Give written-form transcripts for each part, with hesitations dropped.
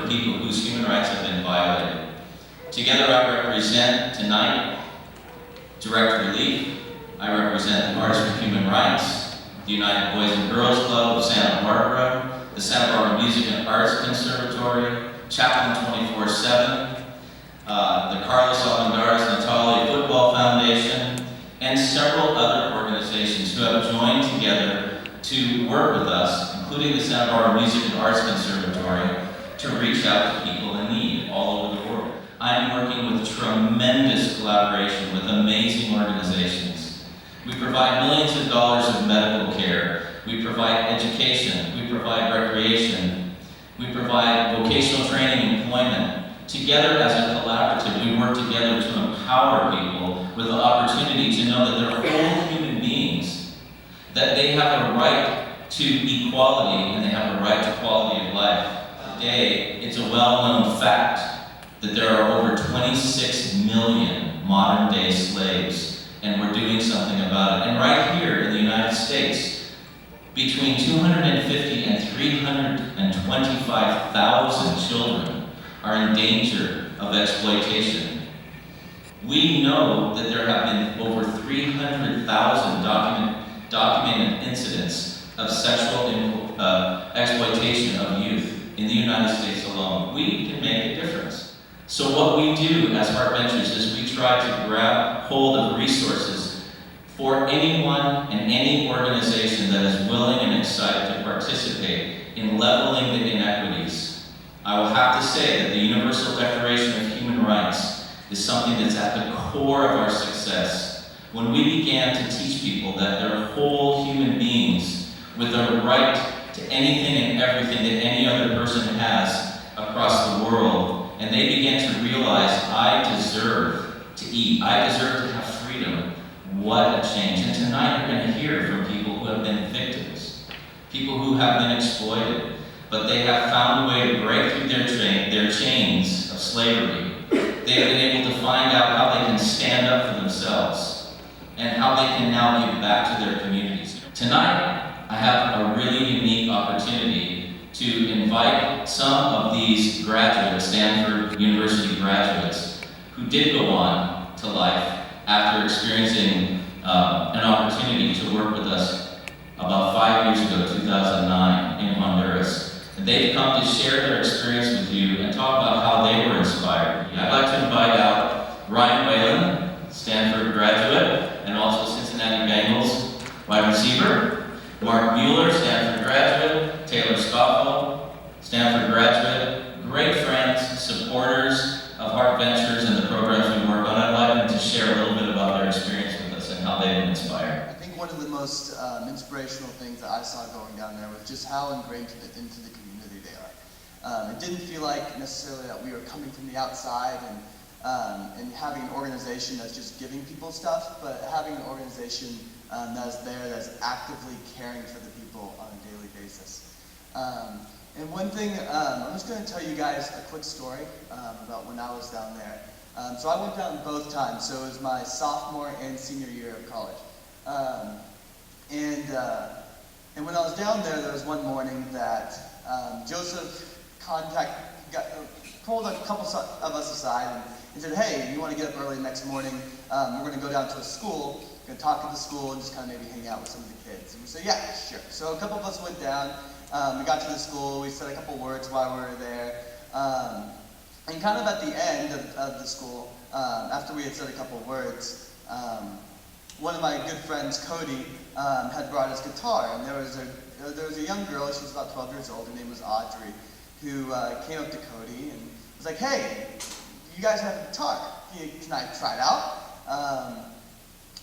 for people whose human rights have been violated. Together I represent tonight Direct Relief. I represent the Artists for Human Rights, the United Boys and Girls Club of Santa Barbara, the Santa Barbara Music and Arts Conservatory, Chaplain 24/7, the Carlos Almendarez Natali Football Foundation, and several other organizations who have joined together to work with us, including the Santa Barbara Music and Arts Conservatory, to reach out to people in need all over the world. I'm working with tremendous collaboration with amazing organizations. We provide millions of dollars of medical care. We provide education. We provide recreation. We provide vocational training and employment. Together as a collaborative, we work together to empower people with the opportunity to know that they're whole human beings, that they have a right to equality and they have a right to quality of life. Today, it's a well-known fact that there are over 26 million modern-day slaves, and we're doing something about it. And right here in the United States, between 250 and 325,000 children are in danger of exploitation. We know that there have been over 300,000 documented incidents of sexual exploitation of youth in the United States alone. We can make a difference. So what we do as Heart Ventures is we try to grab hold of resources for anyone and any organization that is willing and excited to participate in leveling the inequities. I will have to say that the Universal Declaration of Human Rights is something that's at the core of our success. When we began to teach people that they're whole human beings with a right to anything and everything that any other person has across the world, and they began to realize, I deserve to eat, I deserve to have freedom. What a change. And tonight you're going to hear from people who have been victims, people who have been exploited, but they have found a way to break through their chains of slavery. They have been able to find out how they can stand up for themselves and how they can now give back to their communities. Tonight, I have a really unique opportunity to invite some of these graduates, Stanford University graduates, who did go on to life after experiencing an opportunity to work with us about 5 years ago, 2009, in Honduras. And they've come to share their experience with you and talk about how they were inspired. I'd like to invite out Ryan Whalen, Stanford graduate, and also Cincinnati Bengals wide receiver. Mark Mueller, Stanford graduate. Taylor Stoffel, Stanford graduate. Great friends, supporters of Heart Ventures and the programs we work on. I'd like them to share a little bit about their experience with us and how they've been inspired. I think one of the most inspirational things that I saw going down there was just how ingrained into the community they are. It didn't feel like necessarily that we were coming from the outside and having an organization that's just giving people stuff, but having an organization that's there, that's actively caring for the people on a daily basis. And one thing, I'm just going to tell you guys a quick story about when I was down there. So I went down both times, so it was my sophomore and senior year of college. And when I was down there, there was one morning that Joseph pulled a couple of us aside and said, hey, you want to get up early next morning? We're going to go down to a school, we're going to talk at the school and just kind of maybe hang out with some of the kids. And we said, yeah, sure. So a couple of us went down, we got to the school, we said a couple words while we were there. And kind of at the end of the school, after we had said a couple words, one of my good friends, Cody, had brought his guitar, and there was a young girl, she was about 12 years old, her name was Audrey, who came up to Cody and was like, hey, you guys have a guitar, can I try it out?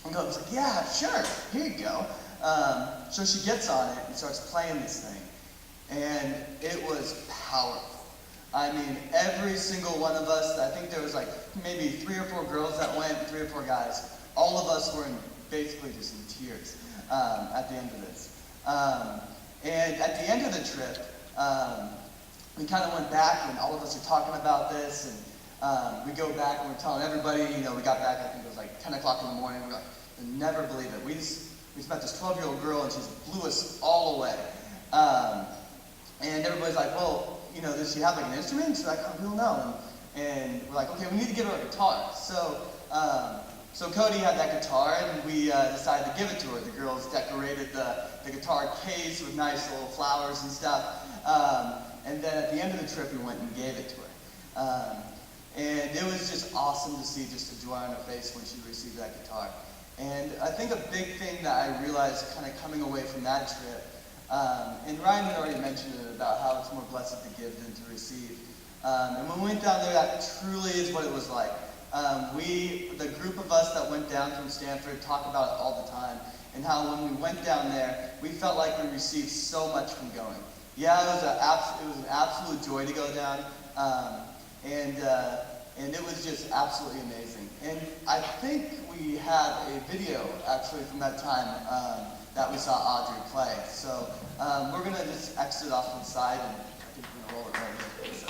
And Cody was like, yeah, sure, here you go. So she gets on it and starts playing this thing, and it was powerful. I mean, every single one of us, I think there was like maybe 3 or 4 girls that went, 3 or 4 guys, all of us were basically just in tears at the end of this. And at the end of the trip, we kind of went back and all of us are talking about this, and we go back and we're telling everybody, we got back, I think it was like 10 o'clock in the morning, we're like, I never believe it. We met this 12-year-old girl and she blew us all away. And everybody's like, well, you know, does she have like an instrument? She's like, oh, we don't know. And we're like, okay, we need to give her a guitar. So Cody had that guitar, and we decided to give it to her. The girls decorated the guitar case with nice little flowers and stuff. And then at the end of the trip, we went and gave it to her. And it was just awesome to see just the joy on her face when she received that guitar. And I think a big thing that I realized kind of coming away from that trip, and Ryan had already mentioned it about how it's more blessed to give than to receive. And when we went down there, that truly is what it was like. The group of us that went down from Stanford talk about it all the time, and how when we went down there, we felt like we received so much from going. Yeah, it was an absolute joy to go down, and it was just absolutely amazing. And I think we had a video actually from that time that we saw Audrey play. So we're gonna just exit off to the side, and I think we're gonna roll it right here. So.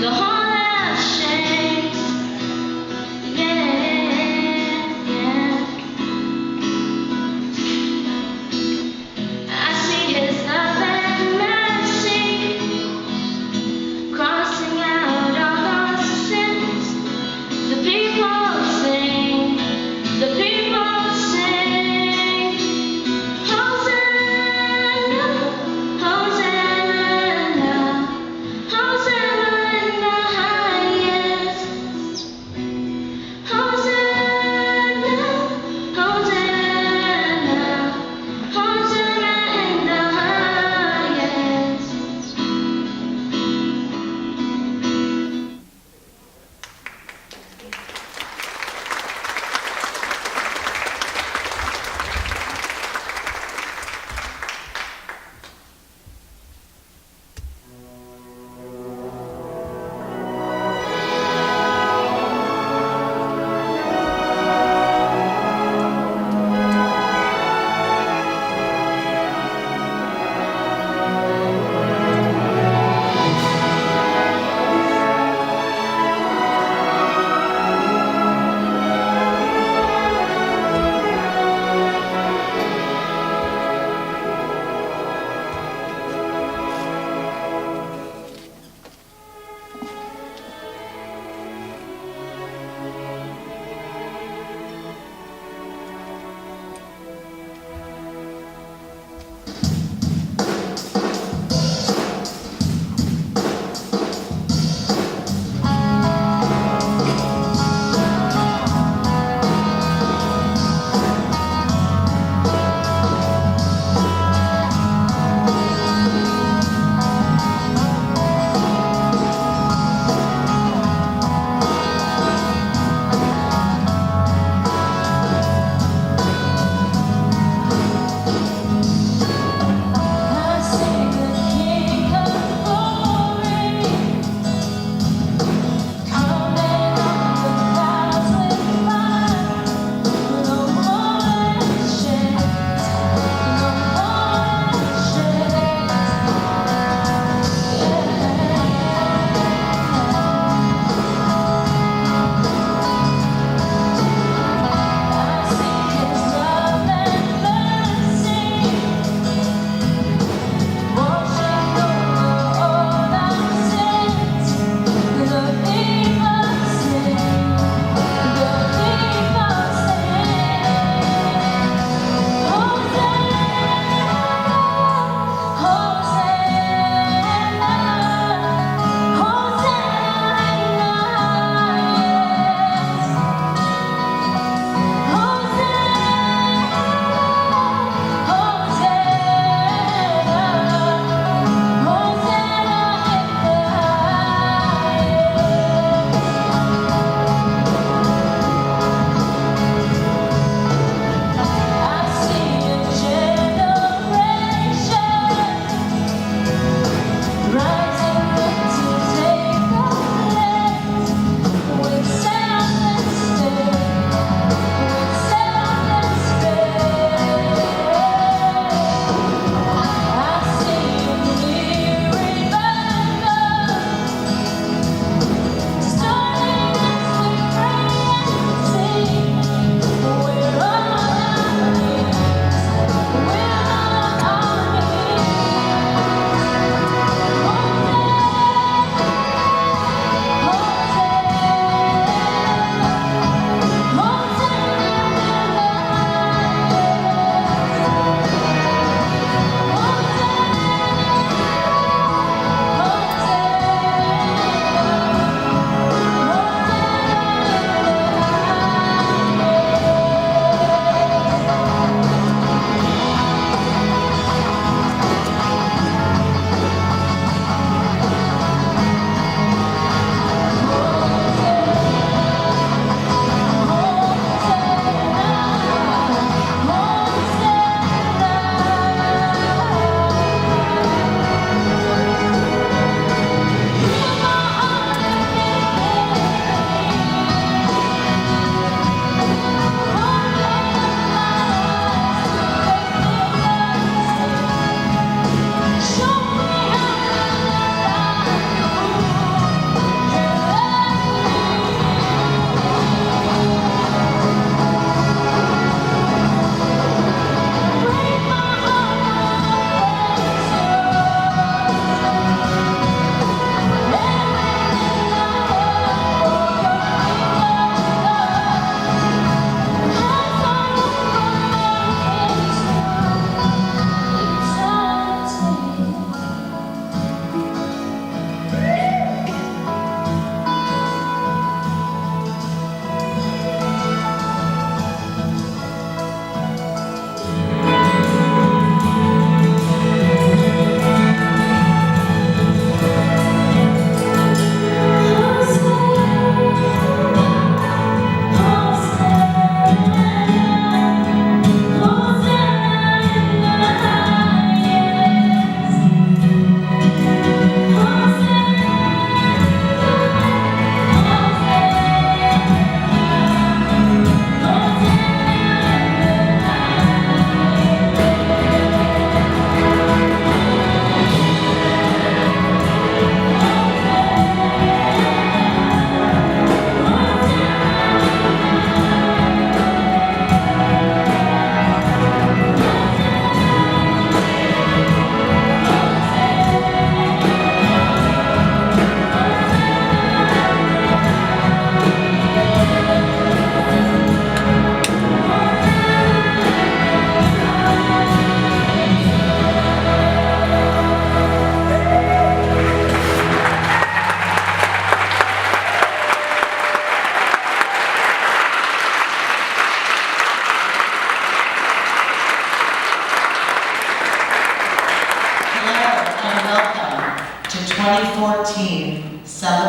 The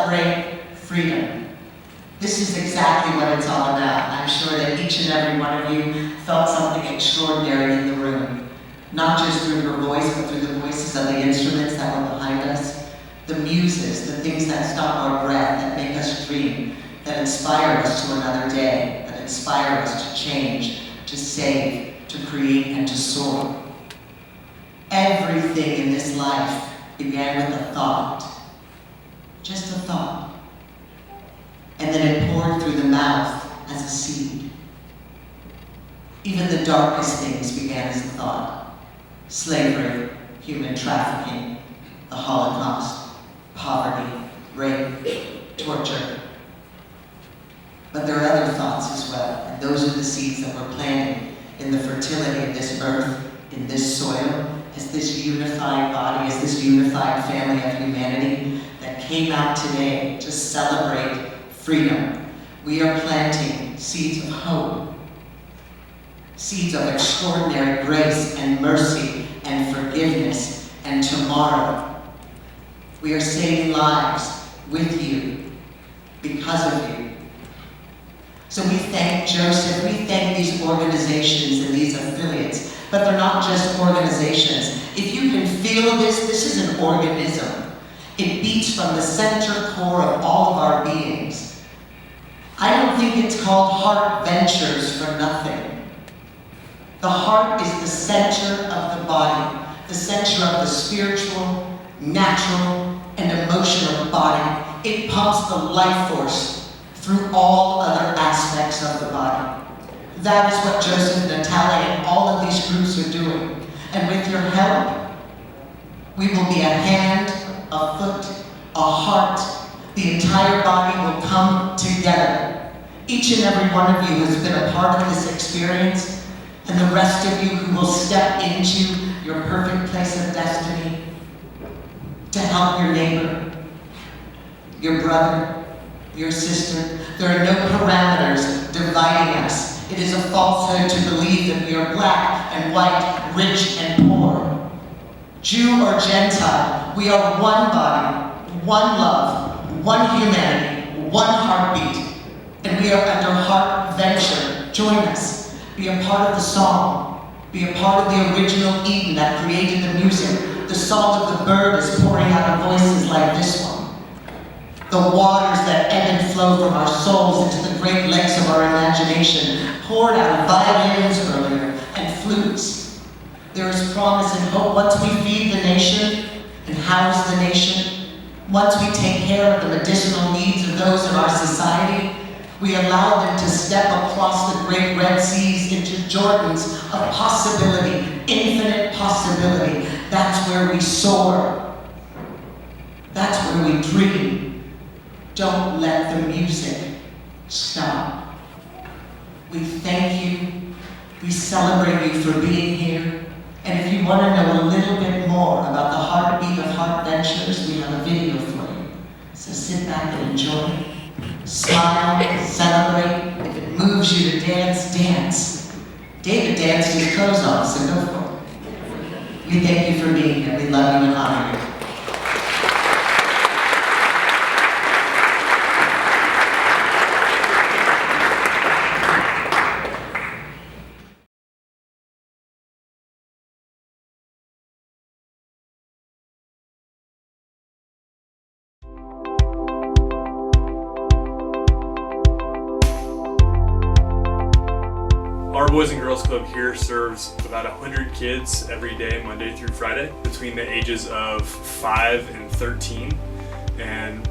celebrate freedom. This is exactly what it's all about. I'm sure that each and every one of you felt something extraordinary in the room. Not just through your voice, but through the voices of the instruments that were behind us. The muses, the things that stop our breath, that make us dream, that inspire us to another day, that inspire us to change, to save, to create, and to soar. Everything in this life began with a thought. Just a thought. And then it poured through the mouth as a seed. Even the darkest things began as a thought. Slavery, human trafficking, the Holocaust, poverty, rape, torture. But there are other thoughts as well, and those are the seeds that we're planting in the fertility of this earth, in this soil, as this unified body, as this unified family of humanity that came out today to celebrate freedom. We are planting seeds of hope, seeds of extraordinary grace and mercy and forgiveness and tomorrow. We are saving lives with you, because of you. So we thank Joseph, we thank these organizations and these affiliates, but they're not just organizations. If you can feel this, this is an organism. It beats from the center core of all of our beings. I don't think it's called Heart Ventures for nothing. The heart is the center of the body, the center of the spiritual, natural, and emotional body. It pumps the life force through all other aspects of the body. That is what Joseph, Natalia, and all of these groups are doing. And with your help, we will be a hand, a foot, a heart. The entire body will come together. Each and every one of you has been a part of this experience, and the rest of you who will step into your perfect place of destiny to help your neighbor, your brother, your sister. There are no parameters dividing us. It is a falsehood to believe that we are black and white, rich and poor, Jew or Gentile. We are one body, one love, one humanity, one heartbeat. And we are under Heart Venture. Join us. Be a part of the song. Be a part of the original Eden that created the music. The song of the bird is pouring out of voices like this one. The waters that ebb and flow from our souls into the great lakes of our imagination poured out of violins earlier and flutes. There is promise and hope once we feed the nation and house the nation. Once we take care of the medicinal needs of those in our society, we allow them to step across the great Red Seas into Jordans of possibility, infinite possibility. That's where we soar. That's where we dream. Don't let the music stop. We thank you. We celebrate you for being here. And if you want to know a little bit more about the heartbeat of Heart Ventures, we have a video for you. So sit back and enjoy. Smile, celebrate. If it moves you to dance, dance. David danced his clothes off, so go for it. We thank you for being here. We love you and honor you. Our Boys and Girls Club here serves about 100 kids every day, Monday through Friday, between the ages of 5 and 13. And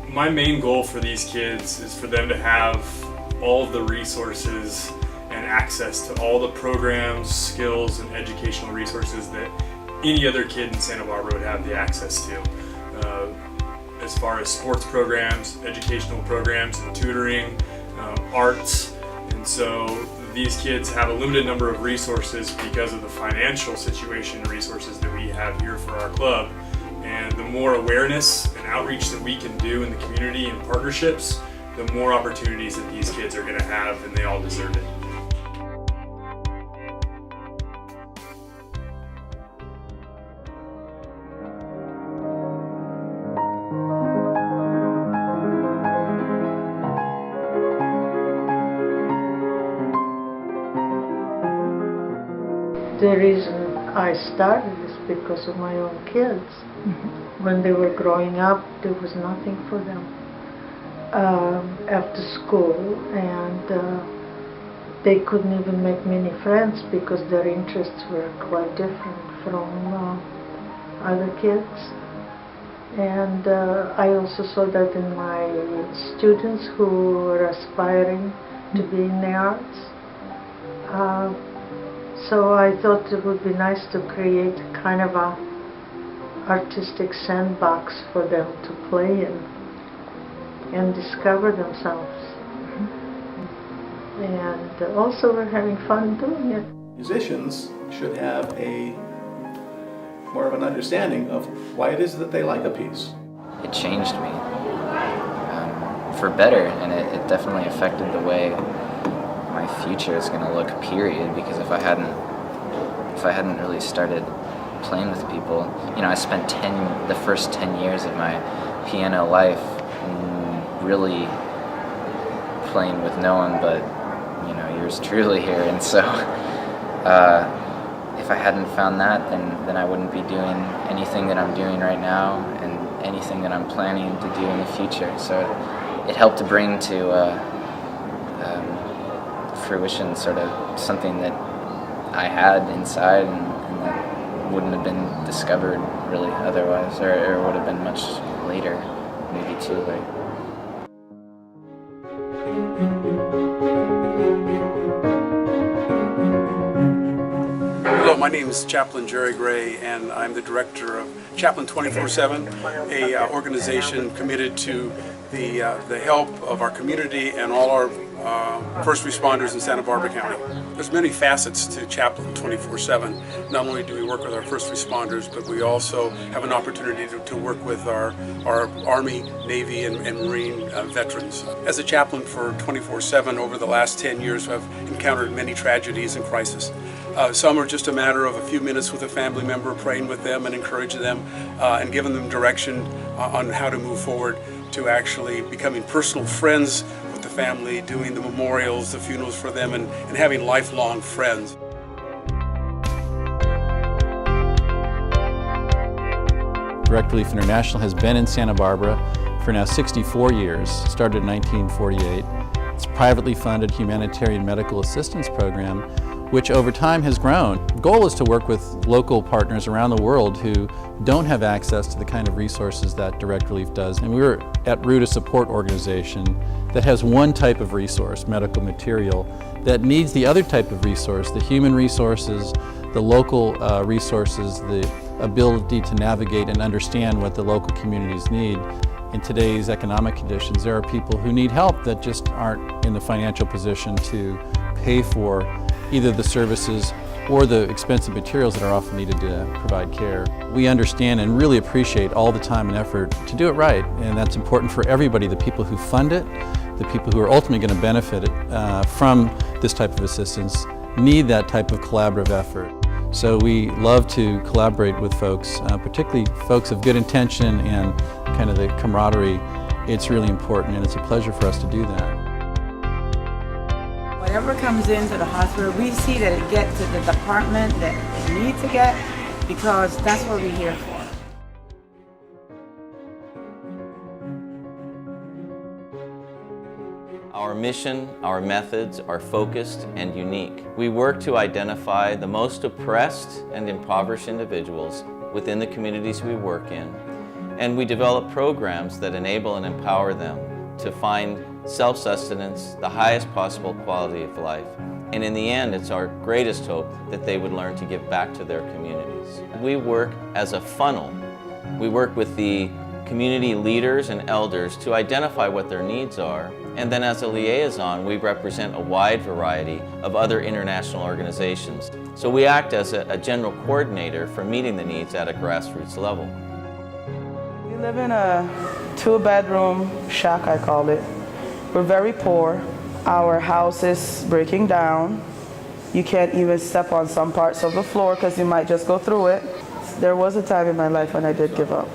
my main goal for these kids is for them to have all of the resources and access to all the programs, skills, and educational resources that any other kid in Santa Barbara would have the access to. As far as sports programs, educational programs, and tutoring, arts. And so these kids have a limited number of resources because of the financial situation and resources that we have here for our club. And the more awareness and outreach that we can do in the community and partnerships, the more opportunities that these kids are going to have, and they all deserve it. The reason I started is because of my own kids. When they were growing up, there was nothing for them after school, and they couldn't even make many friends because their interests were quite different from other kids. And I also saw that in my students who were aspiring to be in the arts. So I thought it would be nice to create kind of a artistic sandbox for them to play in and discover themselves. And also we're having fun doing it. Musicians should have more of an understanding of why it is that they like a piece. It changed me for better, and it definitely affected the way my future is going to look, period, because if I hadn't really started playing with people, I spent the first 10 years of my piano life really playing with no one but yours truly here, and so if I hadn't found that, then I wouldn't be doing anything that I'm doing right now and anything that I'm planning to do in the future. So it helped to bring to fruition sort of something that I had inside and that wouldn't have been discovered really otherwise, or would have been much later, maybe too late. Hello, my name is Chaplain Jerry Gray, and I'm the director of Chaplain 24/7, a organization committed to the help of our community and all our first responders in Santa Barbara County. There's many facets to Chaplain 24/7. Not only do we work with our first responders, but we also have an opportunity to work with our Army, Navy, and Marine veterans. As a chaplain for 24/7 over the last 10 years, I've encountered many tragedies and crises. Some are just a matter of a few minutes with a family member, praying with them and encouraging them and giving them direction on how to move forward, to actually becoming personal friends with the family, doing the memorials, the funerals for them, and having lifelong friends. Direct Relief International has been in Santa Barbara for now 64 years, started in 1948. It's a privately funded humanitarian medical assistance program which over time has grown. The goal is to work with local partners around the world who don't have access to the kind of resources that Direct Relief does. And we're at root a support organization that has one type of resource, medical material, that needs the other type of resource, the human resources, the local resources, the ability to navigate and understand what the local communities need. In today's economic conditions, there are people who need help that just aren't in the financial position to pay for either the services or the expensive materials that are often needed to provide care. We understand and really appreciate all the time and effort to do it right, and that's important for everybody, the people who fund it, the people who are ultimately going to benefit from this type of assistance need that type of collaborative effort. So we love to collaborate with folks, particularly folks of good intention and kind of the camaraderie. It's really important, and it's a pleasure for us to do that. Whatever comes into the hospital, we see that it gets to the department that it needs to get, because that's what we're here for. Our mission, our methods are focused and unique. We work to identify the most oppressed and impoverished individuals within the communities we work in, and we develop programs that enable and empower them to find self-sustenance, the highest possible quality of life. And in the end, it's our greatest hope that they would learn to give back to their communities. We work as a funnel. We work with the community leaders and elders to identify what their needs are, and then as a liaison, we represent a wide variety of other international organizations. So we act as a general coordinator for meeting the needs at a grassroots level. We live in a 2-bedroom shack, I call it. We're very poor. Our house is breaking down. You can't even step on some parts of the floor because you might just go through it. There was a time in my life when I did give up.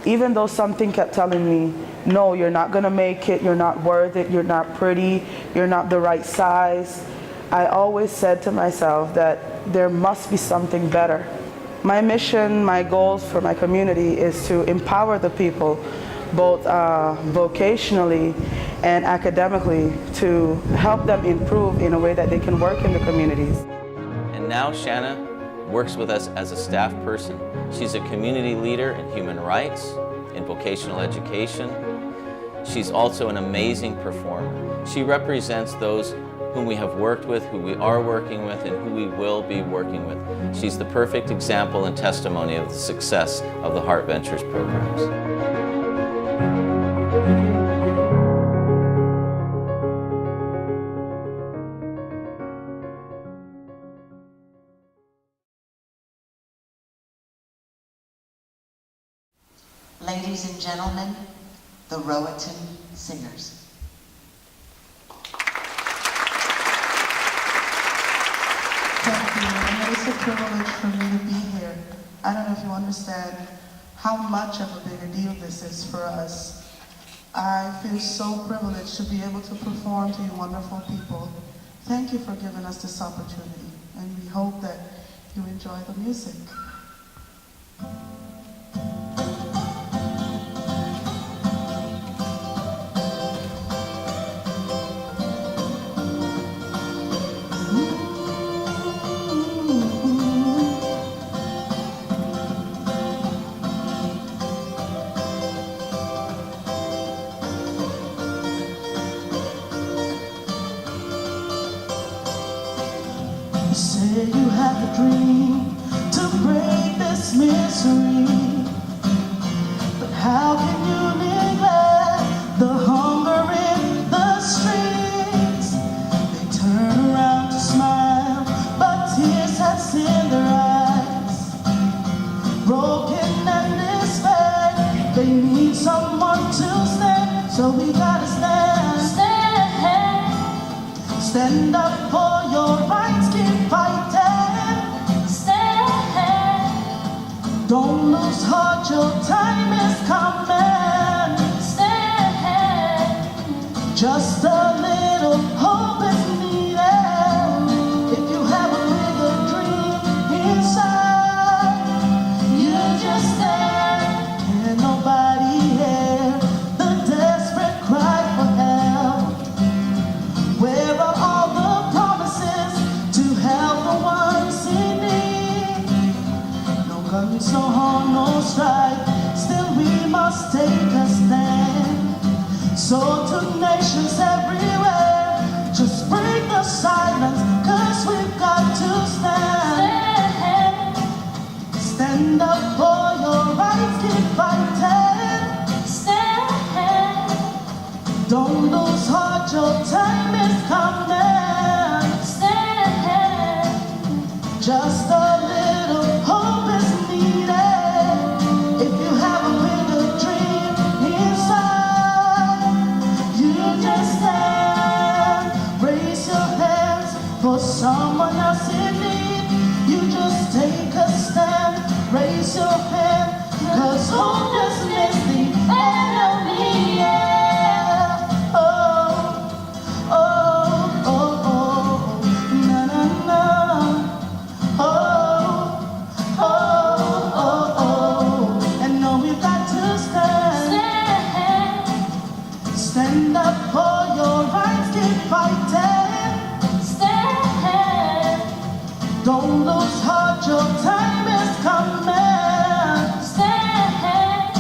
Even though something kept telling me, no, you're not gonna make it, you're not worth it, you're not pretty, you're not the right size, I always said to myself that there must be something better. My mission, my goals for my community is to empower the people, both vocationally and academically, to help them improve in a way that they can work in the communities. And now Shanna works with us as a staff person. She's a community leader in human rights, in vocational education. She's also an amazing performer. She represents those whom we have worked with, who we are working with, and who we will be working with. She's the perfect example and testimony of the success of the Heart Ventures programs. Ladies and gentlemen, the Roatan Singers. Thank you, and it's a privilege for me to be here. I don't know if you understand how much of a bigger deal this is for us. I feel so privileged to be able to perform to you wonderful people. Thank you for giving us this opportunity, and we hope that you enjoy the music. You say you have a dream to break this misery, but how can you neglect the hunger in the streets? They turn around to smile, but tears have seen their eyes. Broken and despaired, they need someone to stand, so we gotta stand. Stand up for your rights, keep fighting. Stand. Don't lose heart, your time is coming. Stand. Just a little hope is needed. If you have a bigger dream inside, you just stand. Can nobody hear the desperate cry for help? Where are all the promises to help the ones in need? No guns, no harm, no strife, still we must take a stand. So to nations everywhere, just break the silence, 'cause we've got to stand. Stand up for your rights, keep fighting. Stand. Don't lose heart, your time is coming. Stand. Just a little hope is needed. If you have a bigger dream inside, you just stand. Raise your hands for someone else in need. You just take a stand. Raise your hand, 'cause hopelessness is the enemy. Yeah. Oh, oh, oh, oh, na na na. Oh, oh, oh, oh. And no, we've got to stand. Stand up for your rights, keep fighting. Stand. Don't lose heart, your time is coming. Stand.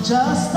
Just